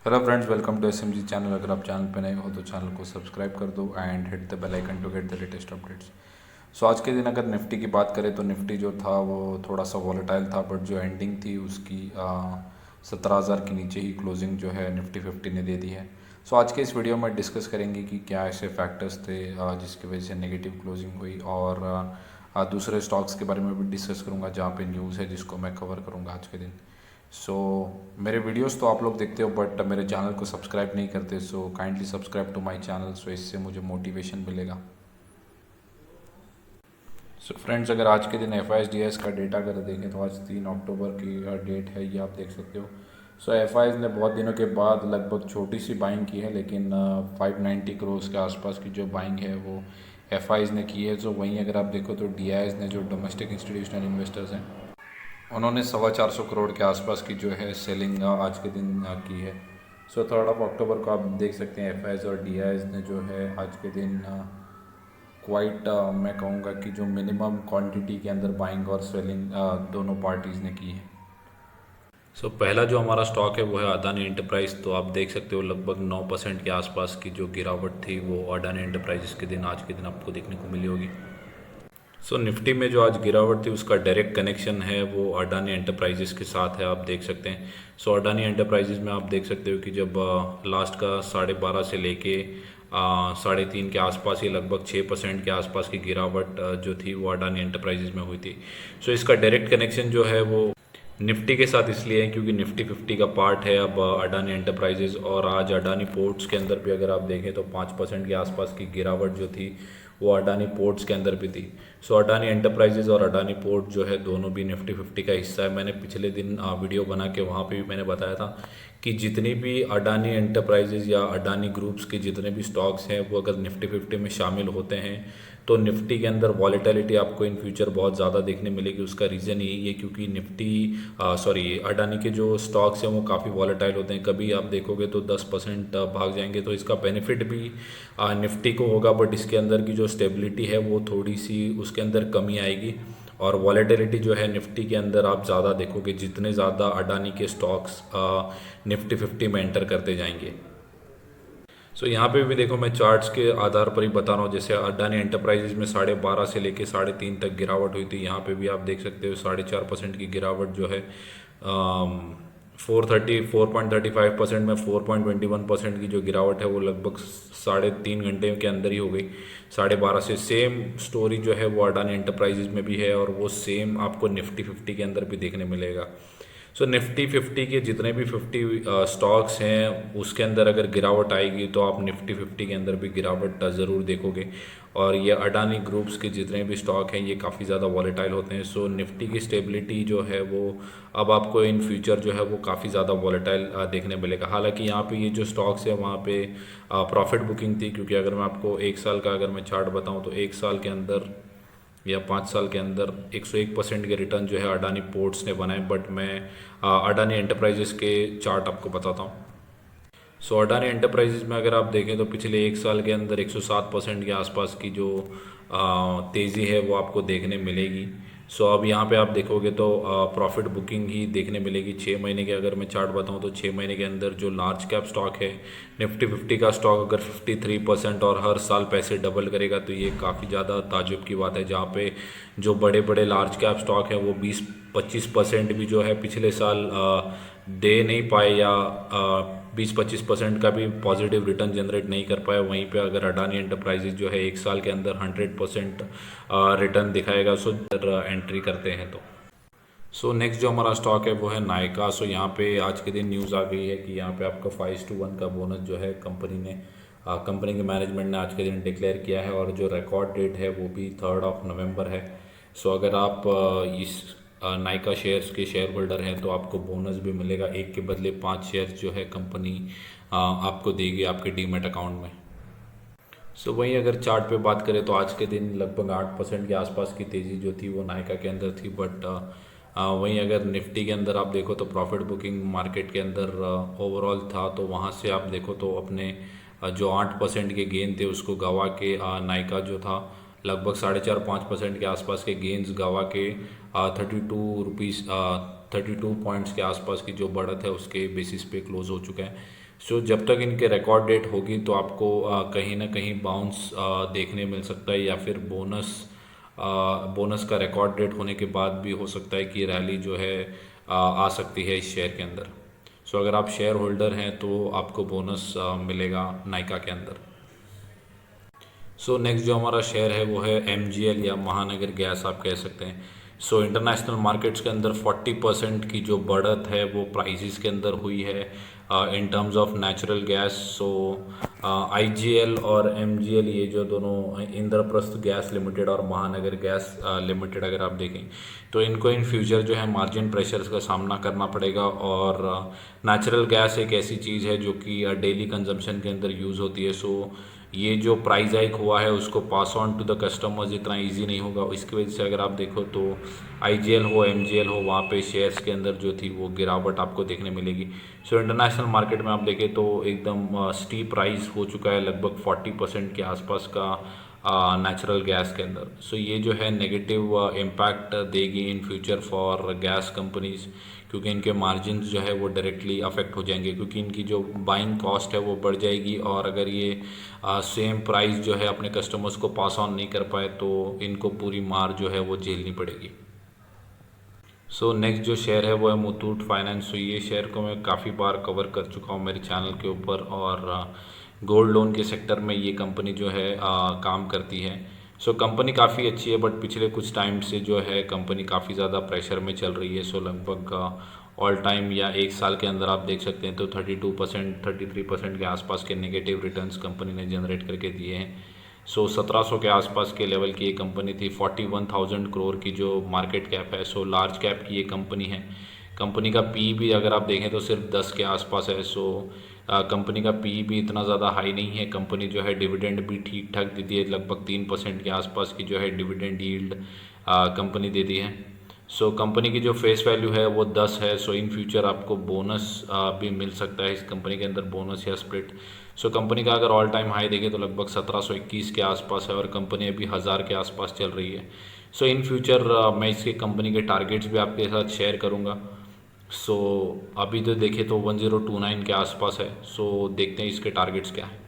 Hello friends, welcome to SMG channel. अगर आप channel पे नए हो तो चैनल को सब्सक्राइब कर दो and hit the bell icon to get the latest updates. So आज के दिन अगर निफ्टी की बात करें तो निफ्टी जो था वो थोड़ा सा वॉलेटाइल था, बट जो एंडिंग थी उसकी 17,000 के नीचे ही क्लोजिंग जो है निफ्टी 50 ने दे दी है। सो आज के इस वीडियो में डिस्कस करेंगे कि क्या ऐसे फैक्टर्स थे जिसकी वजह से नेगेटिव क्लोजिंग हुई, और दूसरे स्टॉक्स के बारे में भी डिस्कस करूँगा जहाँ पे न्यूज़ है जिसको मैं कवर करूँगा आज के दिन। मेरे वीडियोस तो आप लोग देखते हो बट मेरे चैनल को सब्सक्राइब नहीं करते, so kindly subscribe to my channel, so इससे मुझे मोटिवेशन मिलेगा। सो फ्रेंड्स, अगर आज के दिन एफ का डेटा अगर देखें तो आज 3 अक्टूबर की डेट है, ये आप देख सकते हो। सो एफ ने बहुत दिनों के बाद लगभग छोटी सी बाइंग की है, लेकिन 590 करोड़ के आसपास की जो बाइंग है वो एफ ने की है। सो वहीं अगर आप देखो तो डी ने, जो डोमेस्टिक इंस्टीट्यूशनल इन्वेस्टर्स हैं, उन्होंने 425 करोड़ के आसपास की जो है सेलिंग आज के दिन की है। सो 3 अक्टूबर को आप देख सकते हैं एफ और डी ने जो है आज के दिन क्वाइट मैं कहूँगा कि जो मिनिमम क्वांटिटी के अंदर बाइंग और सेलिंग दोनों पार्टीज़ ने की है। पहला जो हमारा स्टॉक है वो है अदानी एंटरप्राइज। तो आप देख सकते हो लगभग 9% के आसपास की जो गिरावट थी वो अदानी एंटरप्राइजेस के दिन आज के दिन आपको देखने को मिली होगी। निफ्टी में जो आज गिरावट थी उसका डायरेक्ट कनेक्शन है वो अडानी एंटरप्राइजेस के साथ है, आप देख सकते हैं। अडानी एंटरप्राइजेस में आप देख सकते हो कि जब लास्ट का 12.5 से लेके 3.5 के आसपास ही लगभग 6% के आसपास की गिरावट जो थी वो अडानी एंटरप्राइजेस में हुई थी। इसका डायरेक्ट कनेक्शन जो है वो निफ्टी के साथ इसलिए है क्योंकि निफ्टी 50 का पार्ट है अब अडानी एंटरप्राइजेज, और आज अडानी पोर्ट्स के अंदर भी अगर आप देखें तो 5% के आसपास की गिरावट जो थी वो अडानी पोर्ट्स के अंदर भी थी। अडानी एंटरप्राइजेज और अडानी पोर्ट जो है दोनों भी निफ्टी 50 का हिस्सा है। मैंने पिछले दिन वीडियो बना के वहाँ पे भी मैंने बताया था कि जितनी भी अडानी एंटरप्राइजेज या अडानी ग्रुप्स के जितने भी स्टॉक्स हैं वो अगर निफ्टी 50 में शामिल होते हैं तो निफ्टी के अंदर वॉलेटिलिटी आपको इन फ्यूचर बहुत ज़्यादा देखने मिलेगी। उसका रीज़न यही है क्योंकि अडानी के जो स्टॉक्स हैं वो काफ़ी वॉलेटाइल होते हैं। कभी आप देखोगे तो 10% भाग जाएंगे, तो इसका बेनिफिट भी निफ्टी को होगा, बट इसके अंदर की जो स्टेबिलिटी है वो थोड़ी सी उसके अंदर कमी आएगी, और वॉलेटिलिटी जो है निफ्टी के अंदर आप ज़्यादा देखोगे जितने ज़्यादा अडानी के स्टॉक्स निफ्टी 50 में एंटर करते जाएंगे। यहाँ पे भी देखो मैं चार्ट्स के आधार पर ही बता रहा हूँ। जैसे अडानी एंटरप्राइजेज में 12.5 से लेके 3.5 तक गिरावट हुई थी, यहाँ पे भी आप देख सकते हो 4.5% की गिरावट जो है 4.35% में 4.21% की जो गिरावट है वो लगभग 3.5 घंटे के अंदर ही हो गई। 12.5 से सेम स्टोरी जो है वो अडानी एंटरप्राइजेज में भी है, और वो सेम आपको निफ्टी 50 के अंदर भी देखने मिलेगा। निफ्टी 50 के जितने भी 50 स्टॉक्स हैं उसके अंदर अगर गिरावट आएगी तो आप निफ्टी 50 के अंदर भी गिरावट ज़रूर देखोगे। और ये अडानी ग्रुप्स के जितने भी स्टॉक हैं ये काफ़ी ज़्यादा वॉलेटाइल होते हैं। निफ्टी की स्टेबिलिटी जो है वो अब आपको इन फ्यूचर जो है वो काफ़ी ज़्यादा वॉलेटाइल देखने मिलेगा। हालांकि यहाँ पे ये जो स्टॉक्स है वहाँ पे प्रॉफिट बुकिंग थी, क्योंकि अगर मैं आपको 1 साल का अगर मैं चार्ट बताऊँ तो 1 साल के अंदर या 5 साल के अंदर 101% के रिटर्न जो है अडानी पोर्ट्स ने बनाए। बट मैं अडानी एंटरप्राइजेस के चार्ट आपको बताता हूँ। अडानी एंटरप्राइजेस में अगर आप देखें तो पिछले 1 साल के अंदर 107% के आसपास की जो तेज़ी है वो आपको देखने मिलेगी। अब यहाँ पे आप देखोगे तो प्रॉफिट बुकिंग ही देखने मिलेगी। 6 महीने के अगर मैं चार्ट बताऊँ तो 6 महीने के अंदर जो लार्ज कैप स्टॉक है निफ्टी 50 का स्टॉक अगर 53% और हर साल पैसे डबल करेगा तो ये काफ़ी ज़्यादा ताज्जुब की बात है। जहाँ पे जो बड़े बड़े लार्ज कैप स्टॉक हैं वो 20-25% भी जो है पिछले साल दे नहीं पाए, या 20-25% का भी पॉजिटिव रिटर्न जनरेट नहीं कर पाए। वहीं पे अगर अडानी एंटरप्राइजेज जो है 1 साल के अंदर 100% रिटर्न दिखाएगा एंट्री करते हैं तो। नेक्स्ट जो हमारा स्टॉक है वो है नायका। यहाँ पे आज के दिन न्यूज़ आ गई है कि यहाँ पे आपका 5:1 का बोनस जो है कंपनी के मैनेजमेंट ने आज के दिन डिक्लेयर किया है, और जो रिकॉर्ड डेट है वो भी 3 नवंबर है। अगर आप इस नायका शेयर्स के शेयर होल्डर हैं तो आपको बोनस भी मिलेगा। 1 के बदले 5 शेयर्स जो है कंपनी आपको देगी आपके डीमैट अकाउंट में। वहीं अगर चार्ट पे बात करें तो आज के दिन लगभग 8% के आसपास की तेज़ी जो थी वो नायका के अंदर थी। बट वहीं अगर निफ्टी के अंदर आप देखो तो प्रॉफिट बुकिंग मार्केट के अंदर ओवरऑल था, तो वहाँ से आप देखो तो अपने जो 8% के गेन थे उसको गवा के नायका जो था लगभग 4.5-5% के आसपास के गेंस गवा के 32 रुपीज़ 32 पॉइंट्स के आसपास की जो बढ़त है उसके बेसिस पे क्लोज हो चुका है। सो जब तक इनके रिकॉर्ड डेट होगी तो आपको कहीं ना कहीं बाउंस देखने मिल सकता है, या फिर बोनस का रिकॉर्ड डेट होने के बाद भी हो सकता है कि रैली जो है आ सकती है इस शेयर के अंदर। सो अगर आप शेयर होल्डर हैं तो आपको बोनस मिलेगा नाइका के अंदर। सो नेक्स्ट जो हमारा शेयर है वो है MGL या महानगर गैस आप कह सकते हैं। सो इंटरनेशनल मार्केट्स के अंदर 40% की जो बढ़त है वो प्राइसेस के अंदर हुई है in terms of natural gas. So IGL और MGL ये जो दोनों इंद्रप्रस्थ गैस लिमिटेड और महानगर गैस लिमिटेड अगर आप देखें तो इनको इन फ्यूचर जो है मार्जिन प्रेशर्स का सामना करना पड़ेगा। और नेचुरल गैस एक ऐसी चीज़ है जो कि डेली कंजम्पशन के अंदर यूज़ होती है। सो ये जो प्राइस हाइक हुआ है उसको pass on to the customers इतना इजी नहीं होगा। इसकी वजह से अगर आप देखो तो IGL हो MGL हो वहाँ पे शेयर्स के अंदर जो थी वो गिरावट आपको देखने मिलेगी। सो इंटरनेशनल मार्केट में आप देखें तो एकदम स्टीप राइज हो चुका है, लगभग 40% के आसपास का नेचुरल गैस के अंदर। सो ये जो है नेगेटिव इम्पैक्ट देगी in future for gas companies, क्योंकि इनके मार्जिन जो है वो डायरेक्टली अफेक्ट हो जाएंगे, क्योंकि इनकी जो बाइंग कॉस्ट है वो बढ़ जाएगी। और अगर ये सेम प्राइस जो है अपने कस्टमर्स को पास ऑन नहीं कर पाए तो इनको पूरी मार जो है वो झेलनी पड़ेगी। सो नेक्स्ट जो शेयर है वो है मुथूट फाइनेंस। सो ये शेयर को मैं काफ़ी बार कवर कर चुका हूँ मेरे चैनल के ऊपर, और गोल्ड लोन के सेक्टर में ये कंपनी जो है काम करती है। सो कंपनी काफ़ी अच्छी है, बट पिछले कुछ टाइम से जो है कंपनी काफ़ी ज़्यादा प्रेशर में चल रही है। सो लगभग ऑल टाइम या एक साल के अंदर आप देख सकते हैं तो 32% 33% के आसपास के नेगेटिव रिटर्न्स कंपनी ने जनरेट करके दिए हैं। सो 1700 के आसपास के लेवल की ये कंपनी थी। 41,000 करोड़ की जो मार्केट कैप है, सो लार्ज कैप की ये कंपनी है। कंपनी का पी भी अगर आप देखें तो सिर्फ 10 के आसपास है। सो कंपनी का पी भी इतना ज़्यादा हाई नहीं है। कंपनी जो है डिविडेंड भी ठीक ठाक देती है, लगभग 3% के आसपास की जो है डिविडेंड यील्ड कंपनी देती है। सो कंपनी की जो फेस वैल्यू है वो 10 है। सो इन फ्यूचर आपको बोनस भी मिल सकता है इस कंपनी के अंदर, बोनस या स्प्लिट। सो कंपनी का अगर ऑल टाइम हाई देखें तो लगभग 1721 के आसपास है, और कंपनी अभी 1000 के आसपास चल रही है। सो इन फ्यूचर मैं इसके कंपनी के टारगेट्स भी आपके साथ शेयर करूँगा। सो अभी तो देखें तो 1029 के आसपास है। सो देखते हैं इसके टारगेट्स क्या हैं।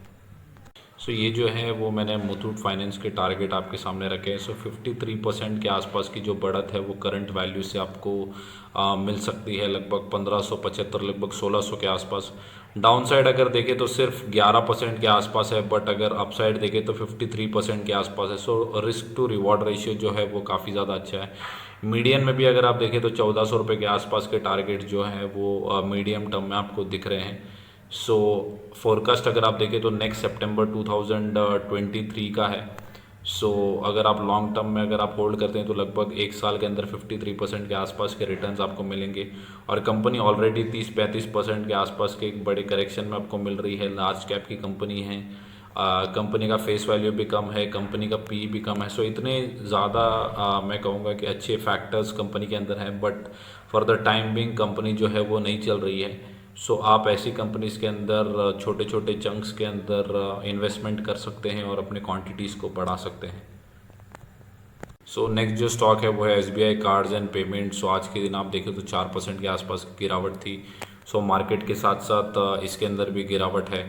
सो ये जो है वो मैंने मुथूट फाइनेंस के टारगेट आपके सामने रखे हैं। सो 53% के आसपास की जो बढ़त है वो करंट वैल्यू से आपको मिल सकती है, लगभग 1575 लगभग 1600 के आसपास। डाउन साइड अगर देखें तो सिर्फ 11% के आसपास है, बट अगर अप साइड देखें तो 53% के आसपास है। So risk to reward ratio जो है वो काफ़ी ज़्यादा अच्छा है। मीडियन में भी अगर आप देखें तो 1400 रुपये के आसपास के टारगेट जो हैं वो मीडियम टर्म में आपको दिख रहे हैं। सो फोरकास्ट अगर आप देखें तो नेक्स्ट सितंबर 2023 का है। सो अगर आप लॉन्ग टर्म में अगर आप होल्ड करते हैं तो लगभग एक साल के अंदर 53% के आसपास के रिटर्न्स आपको मिलेंगे। और कंपनी ऑलरेडी 30-35% के आसपास के एक बड़े करेक्शन में आपको मिल रही है। लार्ज कैप की कंपनी है, कंपनी का फेस वैल्यू भी कम है, कंपनी का पी भी कम है। सो इतने ज़्यादा मैं कहूँगा कि अच्छे फैक्टर्स कंपनी के अंदर हैं, but for the time being company जो है वो नहीं चल रही है। सो आप ऐसी कंपनीज़ के अंदर छोटे छोटे चंक्स के अंदर इन्वेस्टमेंट कर सकते हैं और अपने क्वांटिटीज़ को बढ़ा सकते हैं। सो नेक्स्ट जो स्टॉक है वो है SBI कार्ड्स एंड पेमेंट। सो आज के दिन आप देखें तो 4% के आसपास की गिरावट थी। सो मार्केट के साथ साथ इसके अंदर भी गिरावट है।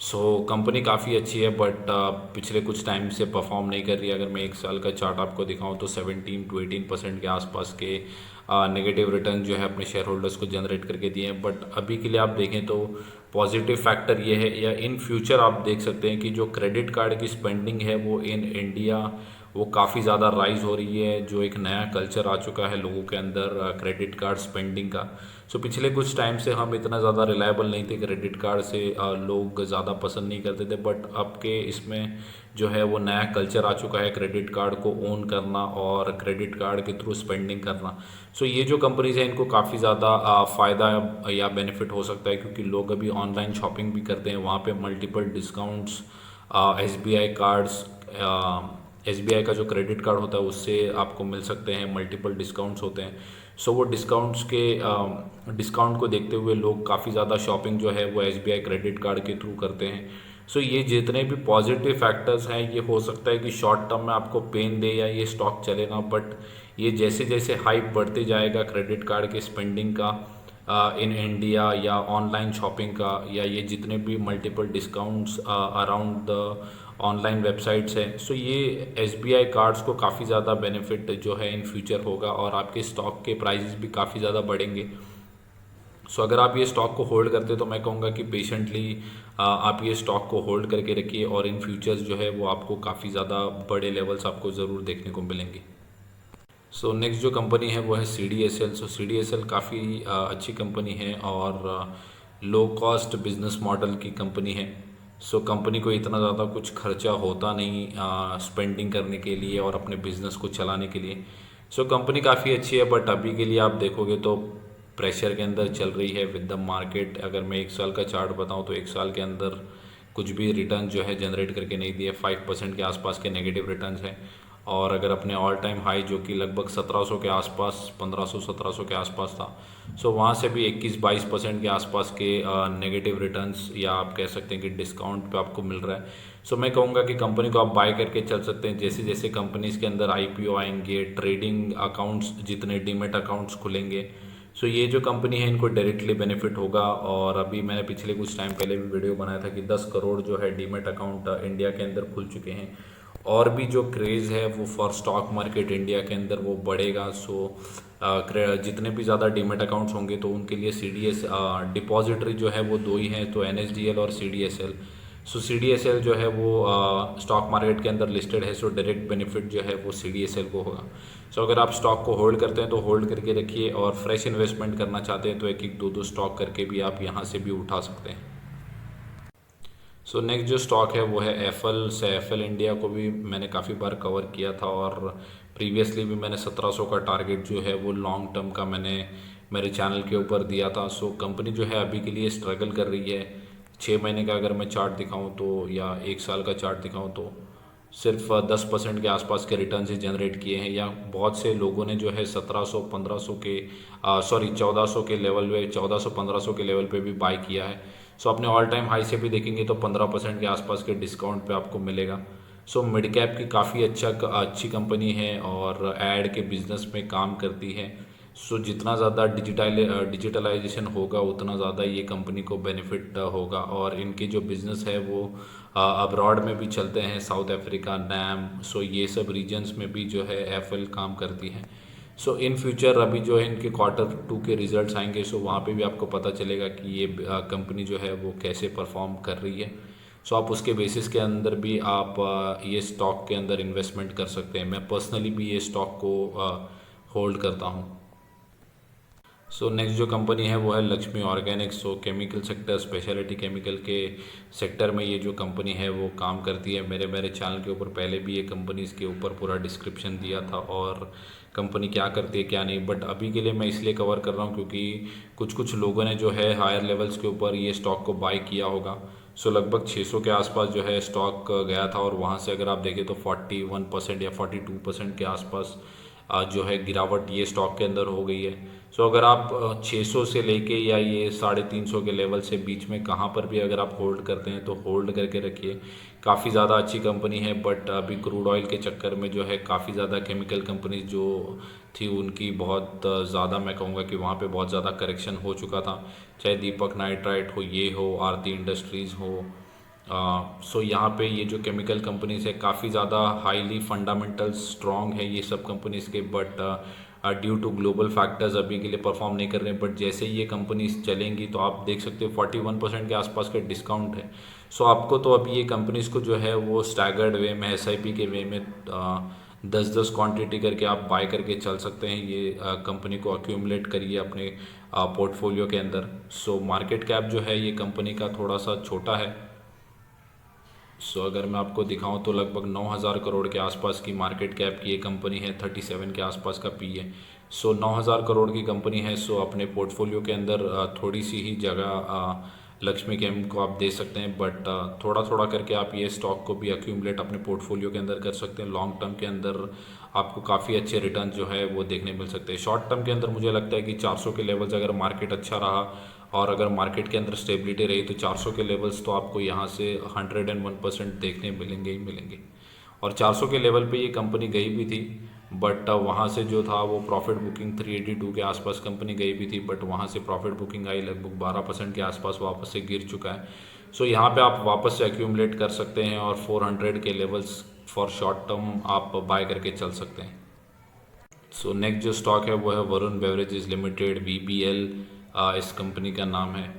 सो कंपनी काफ़ी अच्छी है, बट पिछले कुछ टाइम से परफॉर्म नहीं कर रही है। अगर मैं एक साल का चार्ट आपको दिखाऊं तो 17 to 18% के आसपास के नेगेटिव रिटर्न जो है अपने शेयर होल्डर्स को जनरेट करके दिए हैं। बट अभी के लिए आप देखें तो पॉजिटिव फैक्टर ये है, या इन फ्यूचर आप देख सकते हैं कि जो क्रेडिट कार्ड की स्पेंडिंग है वो इन इंडिया वो काफ़ी ज़्यादा राइज हो रही है। जो एक नया कल्चर आ चुका है लोगों के अंदर क्रेडिट कार्ड स्पेंडिंग का। सो पिछले कुछ टाइम से हम इतना ज़्यादा रिलायबल नहीं थे, क्रेडिट कार्ड से लोग ज़्यादा पसंद नहीं करते थे। बट अब के इसमें जो है वो नया कल्चर आ चुका है क्रेडिट कार्ड को ओन करना और क्रेडिट कार्ड के थ्रू स्पेंडिंग करना। सो ये जो कंपनीज हैं इनको काफ़ी ज़्यादा फ़ायदा या बेनिफिट हो सकता है, क्योंकि लोग अभी ऑनलाइन शॉपिंग भी करते हैं, वहाँ पे multiple discounts SBI cards SBI का जो क्रेडिट कार्ड होता है उससे आपको मिल सकते हैं, मल्टीपल डिस्काउंट्स होते हैं। सो वो डिस्काउंट्स के डिस्काउंट को देखते हुए लोग काफ़ी ज़्यादा शॉपिंग जो है वो SBI क्रेडिट कार्ड के थ्रू करते हैं। सो ये जितने भी पॉजिटिव फैक्टर्स हैं ये हो सकता है कि शॉर्ट टर्म में आपको पेन दे या ये स्टॉक चले ना, बट ये जैसे जैसे हाइप बढ़ते जाएगा क्रेडिट कार्ड के स्पेंडिंग का इन इंडिया या ऑनलाइन शॉपिंग का, या ये जितने भी multiple discounts around the online websites हैं, सो ये एसबीआई कार्ड्स को काफ़ी ज़्यादा बेनिफिट जो है इन फ्यूचर होगा और आपके स्टॉक के प्राइजेस भी काफ़ी ज़्यादा बढ़ेंगे। सो अगर आप ये स्टॉक को होल्ड करते तो मैं कहूँगा कि पेशेंटली आप ये स्टॉक को होल्ड करके रखिए और इन फ्यूचर्स जो है वो आपको काफ़ी ज़्यादा बड़े लेवल्स आपको ज़रूर देखने को मिलेंगे। सो नेक्स्ट जो कंपनी है वो है सी डी एस एल। सो सी डी एस एल काफ़ी अच्छी कंपनी है और लो कॉस्ट बिजनेस मॉडल की कंपनी है। सो कंपनी को इतना ज़्यादा कुछ खर्चा होता नहीं स्पेंडिंग करने के लिए और अपने बिजनेस को चलाने के लिए। सो कंपनी काफ़ी अच्छी है, बट अभी के लिए आप देखोगे तो प्रेशर के अंदर चल रही है विद द मार्केट। अगर मैं एक साल का चार्ट बताऊं तो एक साल के अंदर कुछ भी रिटर्न जो है जनरेट करके नहीं दिए, 5% के आसपास के नेगेटिव रिटर्न्स हैं। और अगर अपने ऑल टाइम हाई जो कि लगभग 1700 के आसपास, 1500-1700 के आसपास था, सो वहाँ से भी 21-22% के आसपास के नेगेटिव रिटर्न्स या आप कह सकते हैं कि डिस्काउंट पे आपको मिल रहा है। सो मैं कहूँगा कि कंपनी को आप बाय करके चल सकते हैं। जैसे जैसे कंपनीज़ के अंदर आईपीओ आएंगे, ट्रेडिंग अकाउंट्स जितने डीमेट अकाउंट्स खुलेंगे, सो ये जो कंपनी है इनको डायरेक्टली बेनिफिट होगा। और अभी मैंने पिछले कुछ टाइम पहले भी वीडियो बनाया था कि 10 करोड़ जो है डीमेट अकाउंट इंडिया के अंदर खुल चुके हैं और भी जो क्रेज़ है वो फॉर स्टॉक मार्केट इंडिया के अंदर वो बढ़ेगा। सो जितने भी ज़्यादा डीमेट अकाउंट्स होंगे तो उनके लिए सी डी एस डिपॉजिटरी जो है वो दो ही हैं, तो एन एस डी एल और सी डी एस एल। सो सी डी एस एल जो है वो स्टॉक मार्केट के अंदर लिस्टेड है, सो डायरेक्ट बेनिफिट जो है वो सी डी एस एल को होगा। सो अगर आप स्टॉक को होल्ड करते हैं तो होल्ड करके रखिए और फ्रेश इन्वेस्टमेंट करना चाहते हैं तो एक एक दो दो स्टॉक करके भी आप यहाँ से भी उठा सकते हैं। सो नेक्स्ट जो स्टॉक है वो है एफएल से। एफएल इंडिया को भी मैंने काफ़ी बार कवर किया था और प्रीवियसली भी मैंने 1700 का टारगेट जो है वो लॉन्ग टर्म का मैंने मेरे चैनल के ऊपर दिया था। सो कंपनी जो है अभी के लिए स्ट्रगल कर रही है। 6 महीने का अगर मैं चार्ट दिखाऊं तो या एक साल का चार्ट दिखाऊं तो सिर्फ 10% के आसपास के रिटर्न ही जनरेट किए हैं, या बहुत से लोगों ने जो है 1700-1500 के 1400 के लेवल पे, 1400-1500 के लेवल पे भी बाय किया है। सो अपने ऑल टाइम हाई से भी देखेंगे तो 15% के आसपास के डिस्काउंट पे आपको मिलेगा। सो मिड कैप की काफ़ी अच्छी कंपनी है और एड के बिजनेस में काम करती है। सो जितना ज़्यादा डिजिटलाइजेशन होगा उतना ज़्यादा ये कंपनी को बेनिफिट होगा और इनके जो बिज़नेस है वो अब्रॉड में भी चलते हैं, साउथ अफ्रीका, नैम, सो ये सब रीजन्स में भी जो है एफएल काम करती है। सो इन फ्यूचर अभी जो है इनके Q2 के रिजल्ट्स आएंगे, सो वहाँ पे भी आपको पता चलेगा कि ये कंपनी जो है वो कैसे परफॉर्म कर रही है। सो आप उसके बेसिस के अंदर भी आप ये स्टॉक के अंदर इन्वेस्टमेंट कर सकते हैं। मैं पर्सनली भी ये स्टॉक को होल्ड करता हूँ। सो नेक्स्ट जो कंपनी है वो है लक्ष्मी ऑर्गेनिक्स। सो केमिकल सेक्टर, स्पेशलिटी केमिकल के सेक्टर में ये जो कंपनी है वो काम करती है। मेरे चैनल के ऊपर पहले भी ये कंपनी के ऊपर पूरा डिस्क्रिप्शन दिया था और कंपनी क्या करती है क्या नहीं, बट अभी के लिए मैं इसलिए कवर कर रहा हूँ क्योंकि कुछ लोगों ने जो है हायर लेवल्स के ऊपर ये स्टॉक को बाय किया होगा। सो लगभग 600 के आसपास जो है स्टॉक गया था और वहाँ से अगर आप देखें तो 41% या 42% के आसपास जो है गिरावट ये स्टॉक के अंदर हो गई है। सो अगर आप 600 से लेके या ये 350 के लेवल से बीच में कहाँ पर भी अगर आप होल्ड करते हैं तो होल्ड करके रखिए। काफ़ी ज़्यादा अच्छी कंपनी है, बट अभी क्रूड ऑयल के चक्कर में जो है काफ़ी ज़्यादा केमिकल कंपनीज जो थी उनकी बहुत ज़्यादा, मैं कहूँगा कि वहाँ पे बहुत ज़्यादा करेक्शन हो चुका था, चाहे दीपक नाइट्राइट हो, ये हो, आरती इंडस्ट्रीज़ हो। सो यहाँ पे ये जो केमिकल कंपनीज है काफ़ी ज़्यादा हाईली फंडामेंटल स्ट्रॉन्ग है ये सब कंपनीज के, but due to global factors अभी के लिए परफॉर्म नहीं कर रहे हैं। बट जैसे ही ये कंपनीज चलेंगी तो आप देख सकते हो 41% के आसपास का डिस्काउंट है। सो आपको तो अभी ये कंपनीज को जो है वो स्टैगर्ड वे में, एसआईपी के वे में 10-10 क्वांटिटी करके आप बाय करके चल सकते हैं। ये कंपनी को अक्यूमुलेट करिए अपने पोर्टफोलियो के अंदर। सो मार्केट कैप जो है ये कंपनी का थोड़ा सा छोटा है। सो अगर मैं आपको दिखाऊं तो लगभग 9000 करोड़ के आसपास की मार्केट कैप की ये कंपनी है, 37 के आसपास का पी है। सो 9000 करोड़ की कंपनी है। सो अपने पोर्टफोलियो के अंदर थोड़ी सी ही जगह लक्ष्मी केम को आप दे सकते हैं, बट थोड़ा थोड़ा करके आप ये स्टॉक को भी अक्यूमुलेट अपने पोर्टफोलियो के अंदर कर सकते हैं। लॉन्ग टर्म के अंदर आपको काफ़ी अच्छे रिटर्न जो है वो देखने मिल सकते हैं। शॉर्ट टर्म के अंदर मुझे लगता है कि 400 के लेवल्स अगर मार्केट अच्छा रहा और अगर मार्केट के अंदर स्टेबिलिटी रही तो 400 के लेवल्स तो आपको यहाँ से 101% देखने मिलेंगे ही मिलेंगे। और 400 के लेवल पे ये कंपनी गई भी थी, बट वहाँ से जो था वो प्रॉफिट बुकिंग 382 के आसपास कंपनी गई भी थी, बट वहाँ से प्रॉफिट बुकिंग आई लगभग 12% के आसपास वापस से गिर चुका है। सो यहाँ पे आप वापस से एक्यूमुलेट कर सकते हैं और 400 के लेवल्स फॉर शॉर्ट टर्म आप बाय करके चल सकते हैं। सो नेक्स्ट जो स्टॉक है वो है वरुण बेवरेजेस लिमिटेड, VBL इस कंपनी का नाम है।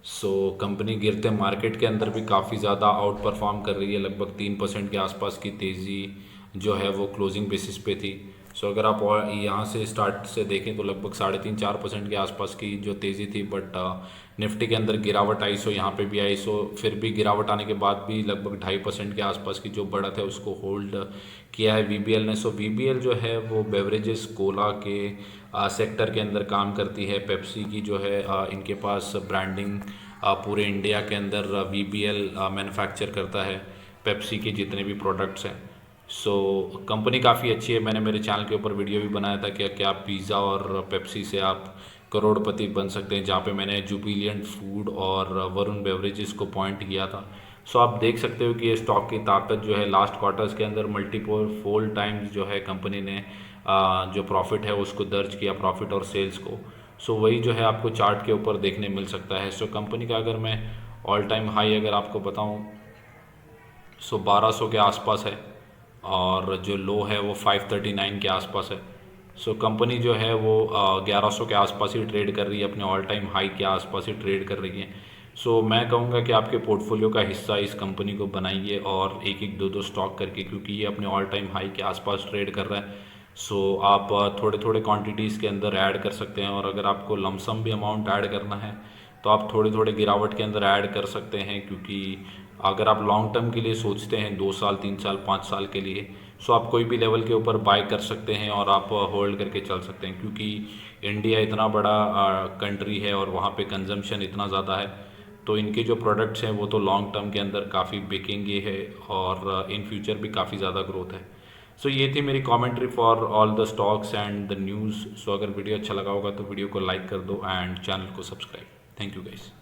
सो कंपनी गिरते मार्केट के अंदर भी काफ़ी ज़्यादा आउट परफॉर्म कर रही है, लगभग 3% के आसपास की तेज़ी जो है वो क्लोजिंग बेसिस पे थी। सो अगर आप यहाँ से स्टार्ट से देखें तो लगभग 3.5-4% के आसपास की जो तेज़ी थी, बट निफ्टी के अंदर गिरावट आई, सो यहाँ पे भी आई। सो फिर भी गिरावट आने के बाद भी लगभग 2.5% के आसपास की जो बढ़त है उसको होल्ड किया है VBL ने। सो VBL जो है वो बेवरेजेस कोला के सेक्टर के अंदर काम करती है। पेप्सी की जो है इनके पास ब्रांडिंग पूरे इंडिया के अंदर VBL मैन्युफैक्चर करता है पेप्सी के जितने भी प्रोडक्ट्स हैं। सो कंपनी काफ़ी अच्छी है। मैंने मेरे चैनल के ऊपर वीडियो भी बनाया था कि क्या पिज़्ज़ा और पेप्सी से आप करोड़पति बन सकते हैं, जहाँ पे मैंने जुबिलियंट फूड और वरुण बेवरेजेस को पॉइंट किया था। सो आप देख सकते हो कि ये स्टॉक की ताकत जो है लास्ट क्वार्टर्स के अंदर मल्टीपल फोल्ड टाइम्स जो है कंपनी ने जो प्रॉफिट है उसको दर्ज किया, प्रॉफिट और सेल्स को। सो वही जो है आपको चार्ट के ऊपर देखने मिल सकता है। सो कंपनी का अगर मैं ऑल टाइम हाई अगर आपको बताऊं सो 1200 के आसपास है और जो लो है वो 539 के आसपास है। सो कंपनी जो है वो 1100 के आसपास ही ट्रेड कर रही है, अपने ऑल टाइम हाई के आसपास ही ट्रेड कर रही है। सो मैं कहूँगा कि आपके पोर्टफोलियो का हिस्सा इस कंपनी को बनाइए और एक एक दो दो स्टॉक करके, क्योंकि ये अपने ऑल टाइम हाई के आसपास ट्रेड कर रहा है। सो आप थोड़े थोड़े क्वांटिटीज़ के अंदर ऐड कर सकते हैं, और अगर आपको लमसम भी अमाउंट ऐड करना है तो आप थोड़े थोड़े गिरावट के अंदर ऐड कर सकते हैं। क्योंकि अगर आप लॉन्ग टर्म के लिए सोचते हैं 2 साल 3 साल 5 साल के लिए, सो आप कोई भी लेवल के ऊपर बाय कर सकते हैं और आप होल्ड करके चल सकते हैं। क्योंकि इंडिया इतना बड़ा कंट्री है और वहाँ पे कंजम्पशन इतना ज़्यादा है, तो इनके जो प्रोडक्ट्स हैं वो तो लॉन्ग टर्म के अंदर काफ़ी बिकेंगे है और इन फ्यूचर भी काफ़ी ज़्यादा ग्रोथ है। सो ये थी मेरी commentary for all the stocks and the news. So अगर वीडियो अच्छा लगा होगा तो वीडियो को लाइक कर दो एंड चैनल को सब्सक्राइब। Thank you guys.